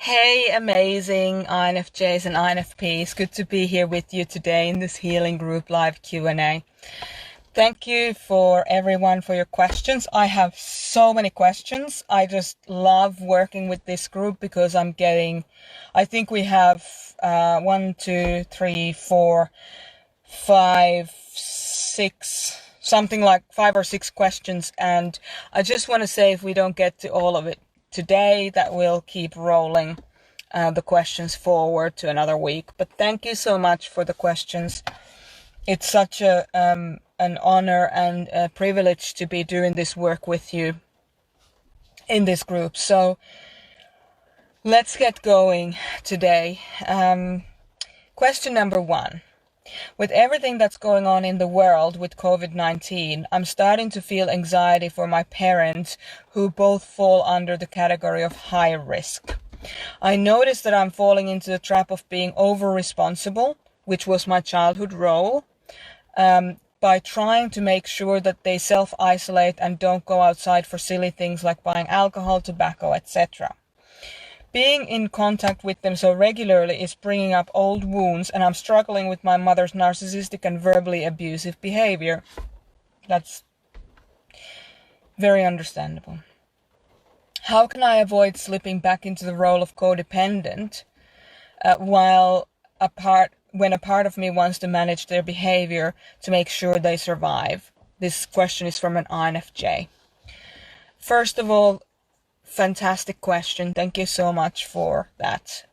Hey, amazing INFJs and INFPs. Good to be here with you today in this healing group live Q&A. Thank you for everyone for your questions. I have so many questions. I just love working with this group because I think we have 1, 2, 3, 4, 5, 6, something like 5 or 6 questions. And I just want to say, if we don't get to all of it today, that we'll keep rolling the questions forward to another week. But thank you so much for the questions. It's such an honor and a privilege to be doing this work with you in this group. So let's get going today. Question number 1. With everything that's going on in the world with COVID-19, I'm starting to feel anxiety for my parents, who both fall under the category of high risk. I noticed that I'm falling into the trap of being over-responsible, which was my childhood role, by trying to make sure that they self-isolate and don't go outside for silly things like buying alcohol, tobacco, etc. Being in contact with them so regularly is bringing up old wounds, and I'm struggling with my mother's narcissistic and verbally abusive behavior. That's very understandable. How can I avoid slipping back into the role of codependent when a part of me wants to manage their behavior to make sure they survive? This question is from an INFJ. First of all, fantastic question. Thank you so much for that.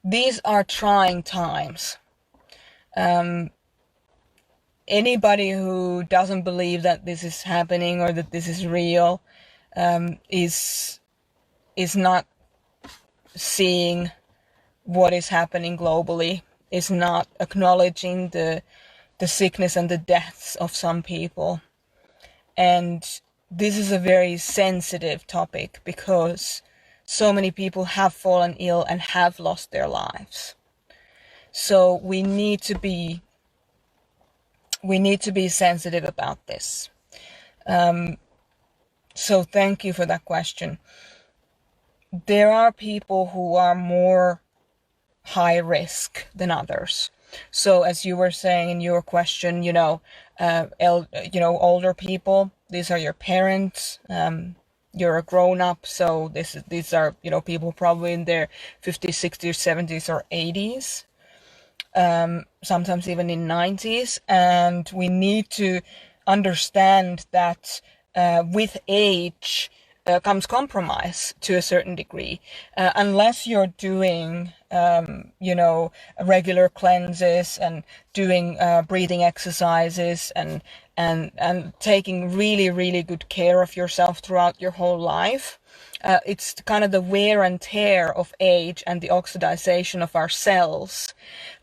These are trying times. Anybody who doesn't believe that this is happening or that this is real is not seeing what is happening globally, is not acknowledging the sickness and the deaths of some people. And this is a very sensitive topic because so many people have fallen ill and have lost their lives. So we need to be sensitive about this. So thank you for that question. There are people who are more high risk than others. So as you were saying in your question, older people, these are your parents, you're a grown-up, so these are, people probably in their 50s, 60s, 70s, or 80s, sometimes even in 90s, and we need to understand that with age comes compromise to a certain degree, unless you're doing regular cleanses and doing breathing exercises and taking really, really good care of yourself throughout your whole life. It's kind of the wear and tear of age and the oxidization of our cells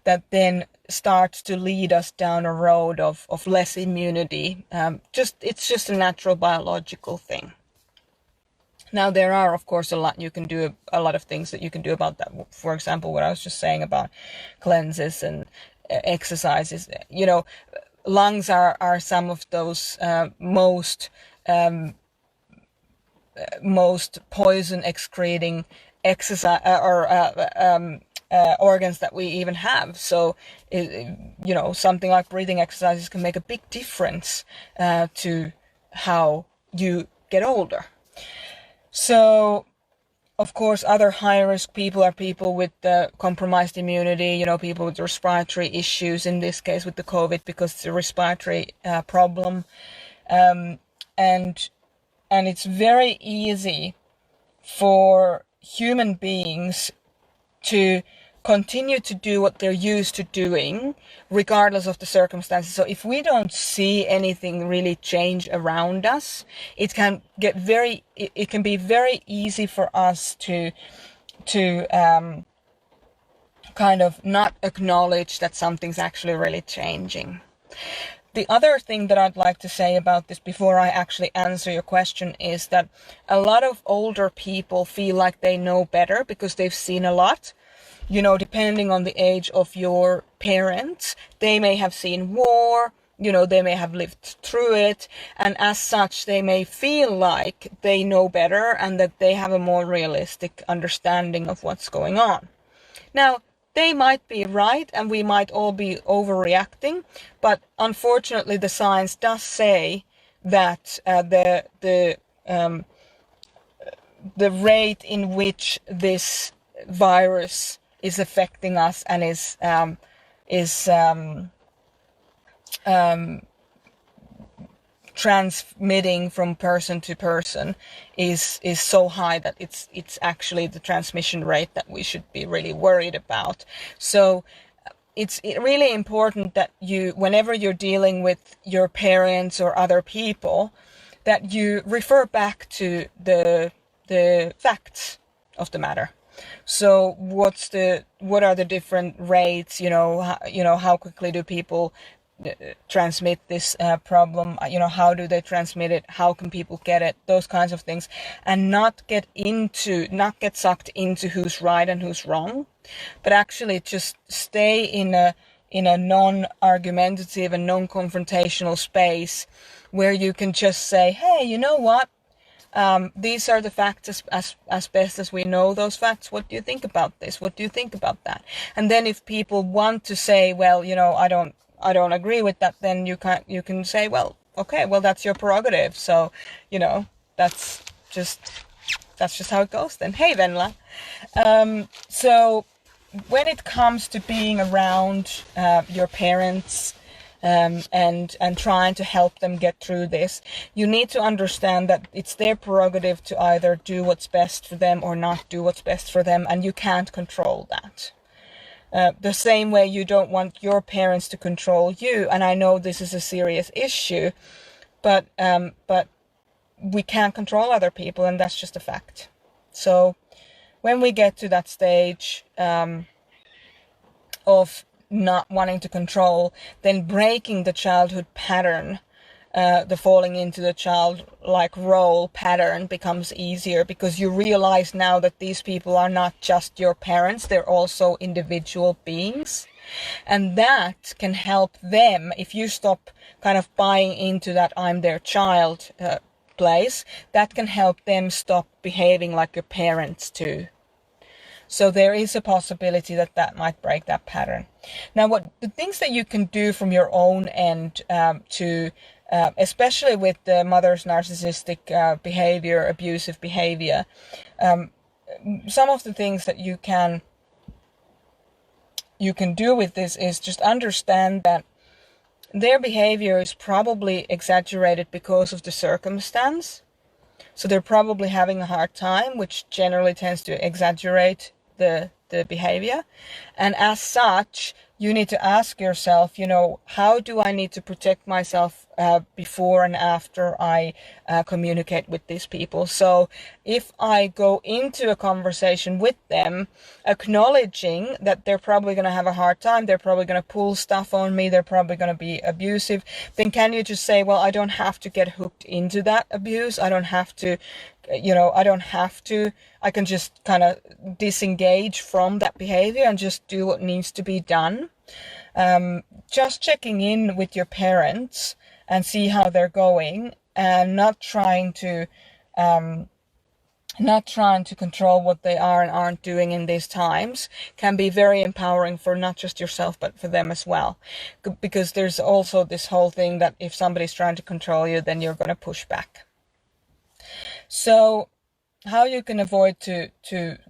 that then starts to lead us down a road of less immunity. It's just a natural biological thing. Now, there are, of course, a lot of things that you can do about that. For example, what I was just saying about cleanses and exercises. Lungs are some of those most poison excreting exercise organs that we even have. So, something like breathing exercises can make a big difference to how you get older. So, of course, other high-risk people are people with compromised immunity, people with respiratory issues, in this case with the COVID, because it's a respiratory problem. And it's very easy for human beings to continue to do what they're used to doing, regardless of the circumstances. So if we don't see anything really change around us, it can be very easy for us to kind of not acknowledge that something's actually really changing. The other thing that I'd like to say about this before I actually answer your question is that a lot of older people feel like they know better because they've seen a lot. Depending on the age of your parents, they may have seen war, they may have lived through it, and as such they may feel like they know better and that they have a more realistic understanding of what's going on. Now, they might be right and we might all be overreacting, but unfortunately the science does say that the rate in which this virus is affecting us and is transmitting from person to person is so high that it's actually the transmission rate that we should be really worried about. So it's really important that you, whenever you're dealing with your parents or other people, that you refer back to the facts of the matter. So what are the different rates? How quickly do people transmit this problem? How do they transmit it? How can people get it? Those kinds of things, and not get sucked into who's right and who's wrong, but actually just stay in a non-argumentative and non-confrontational space where you can just say, hey, you know what? These are the facts as best as we know those facts. What do you think about this? What do you think about that? And then if people want to say, well, I don't agree with that, then you can say, well, okay, well, that's your prerogative. So, that's just how it goes then. Hey, Venla. So when it comes to being around your parents, and trying to help them get through this, you need to understand that it's their prerogative to either do what's best for them or not do what's best for them, and you can't control that. The same way you don't want your parents to control you, and I know this is a serious issue, but we can't control other people, and that's just a fact. So when we get to that stage of not wanting to control, then breaking the childhood pattern, the falling into the childlike role pattern becomes easier, because you realize now that these people are not just your parents, they're also individual beings. And that can help them, if you stop kind of buying into that I'm their child place, that can help them stop behaving like your parents too. So there is a possibility that might break that pattern. Now, the things that you can do from your own end to, especially with the mother's narcissistic behavior, abusive behavior, some of the things that you can do with this is just understand that their behavior is probably exaggerated because of the circumstance. So they're probably having a hard time, which generally tends to exaggerate the behavior. And as such, you need to ask yourself, how do I need to protect myself before and after I communicate with these people? So if I go into a conversation with them, acknowledging that they're probably going to have a hard time, they're probably going to pull stuff on me, they're probably going to be abusive, then can you just say, well, I don't have to get hooked into that abuse. I don't have to, I can just kind of disengage from that behavior and just do what needs to be done. Just checking in with your parents and see how they're going, and not trying to control what they are and aren't doing in these times, can be very empowering for not just yourself but for them as well, because there's also this whole thing that if somebody's trying to control you, then you're going to push back. So how you can avoid to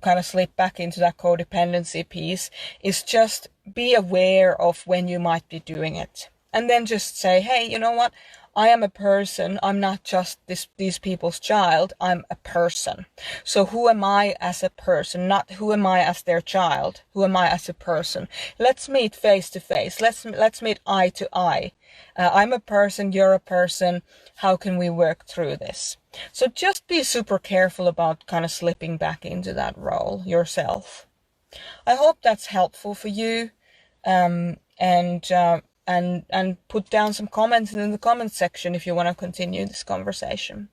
kind of slip back into that codependency piece is just be aware of when you might be doing it. And then just say, hey, you know what? I am a person. I'm not just these people's child. I'm a person. So who am I as a person? Not who am I as their child? Who am I as a person? Let's meet face to face. Let's meet eye to eye. I'm a person. You're a person. How can we work through this? So just be super careful about kind of slipping back into that role yourself. I hope that's helpful for you. And put down some comments in the comment section if you want to continue this conversation.